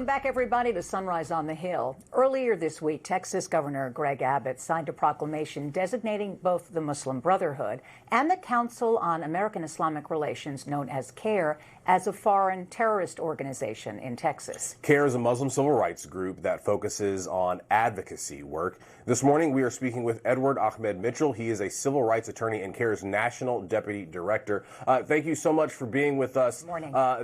Welcome back, everybody, to Sunrise on the Hill. Earlier this week, Texas Governor Greg Abbott signed a proclamation designating both the Muslim Brotherhood and the Council on American Islamic Relations, known as CAIR, as a foreign terrorist organization in Texas. CAIR is a Muslim civil rights group that focuses on advocacy work. This morning, we are speaking with Ahmed Mitchell. He is a civil rights attorney and CAIR's National Deputy Director. Thank you so much for being with us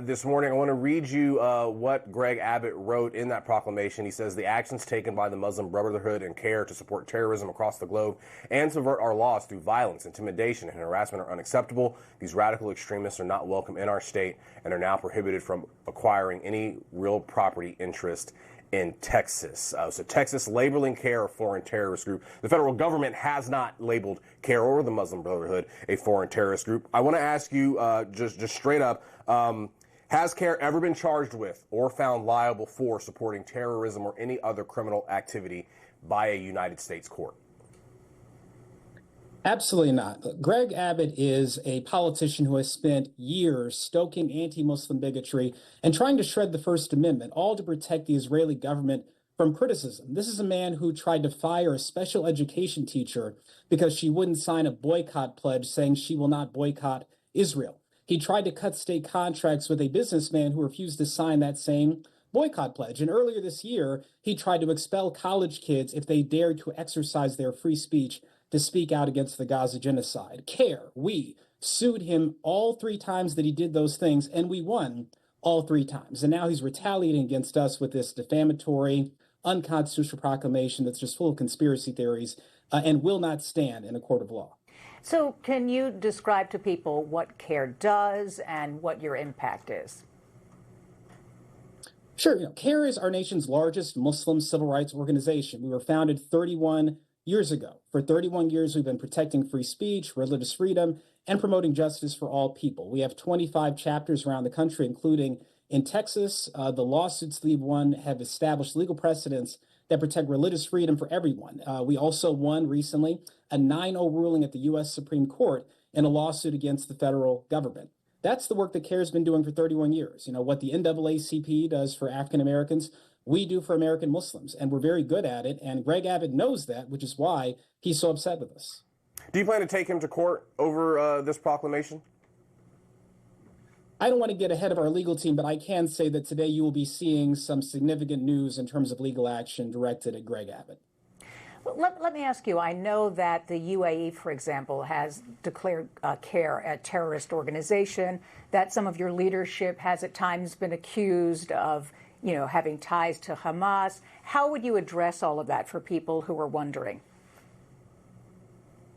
this morning. I want to read you what Greg Abbott wrote in that proclamation. He says, the actions taken by the Muslim Brotherhood and CAIR to support terrorism across the globe and subvert our laws through violence, intimidation, and harassment are unacceptable. These radical extremists are not welcome in our state and are now prohibited from acquiring any real property interest in Texas. So Texas labeling CAIR a foreign terrorist group. The federal government has not labeled CAIR or the Muslim Brotherhood a foreign terrorist group. I want to ask you just straight up, has CAIR ever been charged with or found liable for supporting terrorism or any other criminal activity by a United States court? Absolutely not. Greg Abbott is a politician who has spent years stoking anti-Muslim bigotry and trying to shred the First Amendment, all to protect the Israeli government from criticism. This is a man who tried to fire a special education teacher because she wouldn't sign a boycott pledge saying she will not boycott Israel. He tried to cut state contracts with a businessman who refused to sign that same boycott pledge. And earlier this year, he tried to expel college kids if they dared to exercise their free speech to speak out against the Gaza genocide. CAIR, we sued him all 3 times that he did those things, and we won all 3 times. And now he's retaliating against us with this defamatory, unconstitutional proclamation that's just full of conspiracy theories and will not stand in a court of law. So can you describe to people what CAIR does and what your impact is? Sure. CAIR is our nation's largest Muslim civil rights organization. We were founded 31 years ago. For 31 years, we've been protecting free speech, religious freedom, and promoting justice for all people. We have 25 chapters around the country, including in Texas. The lawsuits we've won have established legal precedents that protect religious freedom for everyone. We also won recently a 9-0 ruling at the U.S. Supreme Court in a lawsuit against the federal government. That's the work that CAIR has been doing for 31 years. What the NAACP does for African Americans, we do for American Muslims, and we're very good at it. And Greg Abbott knows that, which is why he's so upset with us. Do you plan to take him to court over this proclamation? I don't want to get ahead of our legal team, but I can say that today you will be seeing some significant news in terms of legal action directed at Greg Abbott. Let me ask you, I know that the UAE, for example, has declared CAIR a terrorist organization, that some of your leadership has at times been accused of, having ties to Hamas. How would you address all of that for people who are wondering?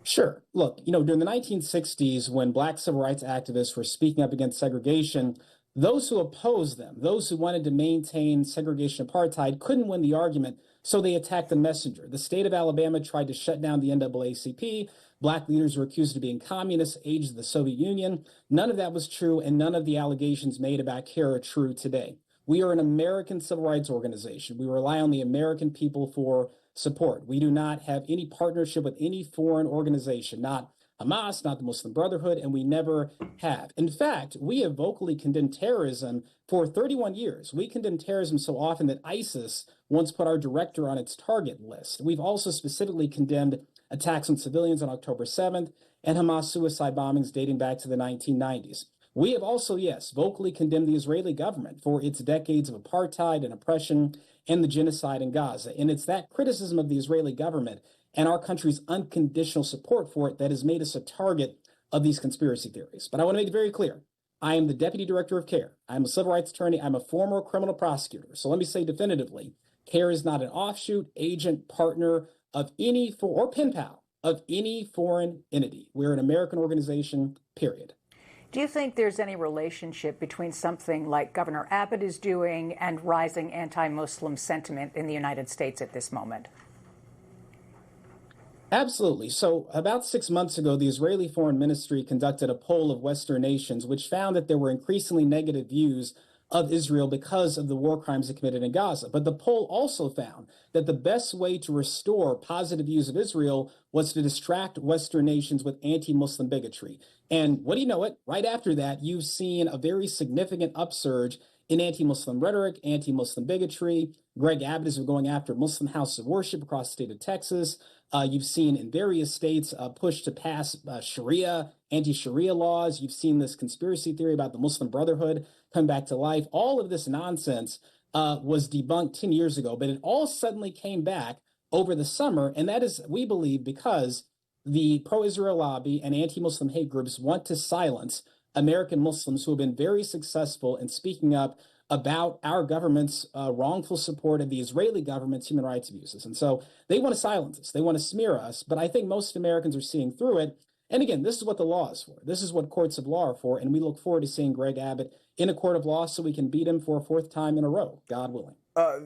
Sure. Look, during the 1960s, when Black civil rights activists were speaking up against segregation, those who opposed them, those who wanted to maintain segregation apartheid, couldn't win the argument, so they attacked the messenger. The state of Alabama tried to shut down the NAACP. Black leaders were accused of being communists, agents of the Soviet Union. None of that was true, and none of the allegations made about CAIR are true today. We are an American civil rights organization. We rely on the American people for support. We do not have any partnership with any foreign organization, not Hamas, not the Muslim Brotherhood, and we never have. In fact, we have vocally condemned terrorism for 31 years. We condemned terrorism so often that ISIS once put our director on its target list. We've also specifically condemned attacks on civilians on October 7th and Hamas suicide bombings dating back to the 1990s. We have also, yes, vocally condemned the Israeli government for its decades of apartheid and oppression and the genocide in Gaza. And it's that criticism of the Israeli government and our country's unconditional support for it that has made us a target of these conspiracy theories. But I want to make it very clear. I am the deputy director of CAIR. I'm a civil rights attorney. I'm a former criminal prosecutor. So let me say definitively, CAIR is not an offshoot, agent, partner of any, or pen pal of any foreign entity. We're an American organization, period. Do you think there's any relationship between something like Governor Abbott is doing and rising anti-Muslim sentiment in the United States at this moment? Absolutely. So about 6 months ago, the Israeli Foreign Ministry conducted a poll of Western nations, which found that there were increasingly negative views of Israel because of the war crimes it committed in Gaza. But the poll also found that the best way to restore positive views of Israel was to distract Western nations with anti-Muslim bigotry. And what do you know it? Right after that, you've seen a very significant upsurge in anti-Muslim rhetoric, anti-Muslim bigotry. Greg Abbott has been going after Muslim houses of worship across the state of Texas. You've seen in various states push to pass Sharia, anti-Sharia laws. You've seen this conspiracy theory about the Muslim Brotherhood come back to life. All of this nonsense was debunked 10 years ago, but it all suddenly came back over the summer. And that is, we believe, because the pro-Israel lobby and anti-Muslim hate groups want to silence American Muslims who have been very successful in speaking up about our government's wrongful support of the Israeli government's human rights abuses. And so they want to silence us. They want to smear us. But I think most Americans are seeing through it. And again, this is what the law is for. This is what courts of law are for. And we look forward to seeing Greg Abbott in a court of law so we can beat him for a fourth time in a row, God willing.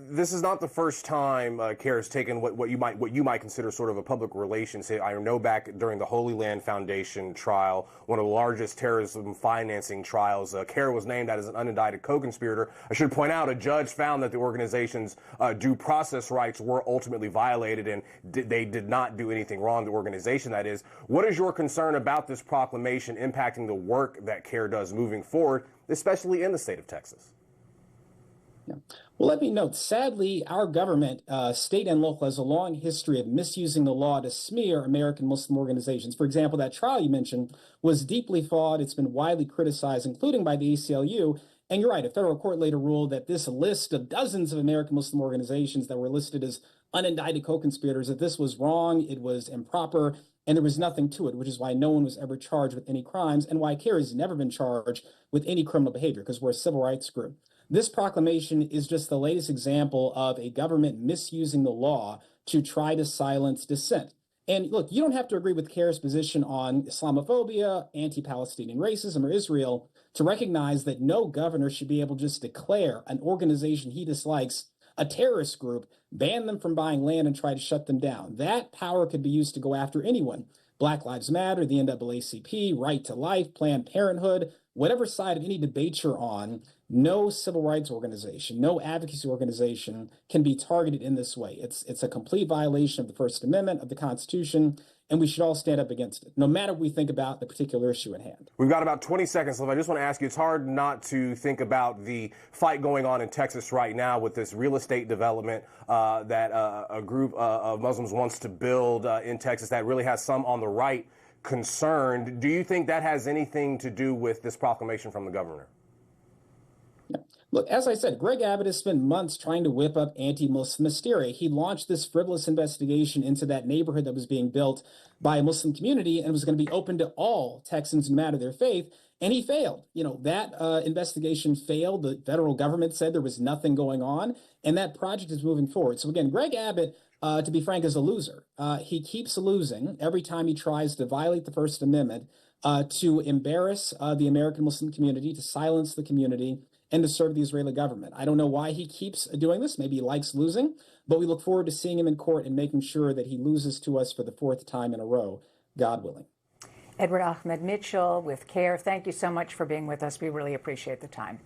This is not the first time CAIR has taken what you might consider sort of a public relations hit. I know back during the Holy Land Foundation trial, one of the largest terrorism financing trials, CAIR was named as an unindicted co-conspirator. I should point out a judge found that the organization's due process rights were ultimately violated, and they did not do anything wrong, the organization that is. What is your concern about this proclamation impacting the work that CAIR does moving forward, especially in the state of Texas? Yeah. Well, let me note, sadly, our government, state and local, has a long history of misusing the law to smear American Muslim organizations. For example, that trial you mentioned was deeply flawed. It's been widely criticized, including by the ACLU. And you're right, a federal court later ruled that this list of dozens of American Muslim organizations that were listed as unindicted co-conspirators, that this was wrong, it was improper, and there was nothing to it, which is why no one was ever charged with any crimes and why CAIR has never been charged with any criminal behavior, because we're a civil rights group. This proclamation is just the latest example of a government misusing the law to try to silence dissent. And look, you don't have to agree with CAIR's position on Islamophobia, anti-Palestinian racism, or Israel to recognize that no governor should be able to just declare an organization he dislikes a terrorist group, ban them from buying land, and try to shut them down. That power could be used to go after anyone. Black Lives Matter, the NAACP, Right to Life, Planned Parenthood, whatever side of any debate you're on, no civil rights organization, no advocacy organization can be targeted in this way. It's a complete violation of the First Amendment, of the Constitution, and we should all stand up against it, no matter what we think about the particular issue at hand. We've got about 20 seconds left. I just want to ask you, it's hard not to think about the fight going on in Texas right now with this real estate development that a group of Muslims wants to build in Texas that really has some on the right concerned. Do you think that has anything to do with this proclamation from the governor? Look, as I said, Greg Abbott has spent months trying to whip up anti-Muslim hysteria. He launched this frivolous investigation into that neighborhood that was being built by a Muslim community and was going to be open to all Texans no matter their faith, and he failed. That investigation failed. The federal government said there was nothing going on, and that project is moving forward. So again, Greg Abbott, to be frank, is a loser. He keeps losing every time he tries to violate the First Amendment, to embarrass the American Muslim community, to silence the community, and to serve the Israeli government. I don't know why he keeps doing this. Maybe he likes losing, but we look forward to seeing him in court and making sure that he loses to us for the fourth time in a row, God willing. Edward Ahmed Mitchell with CAIR, thank you so much for being with us. We really appreciate the time.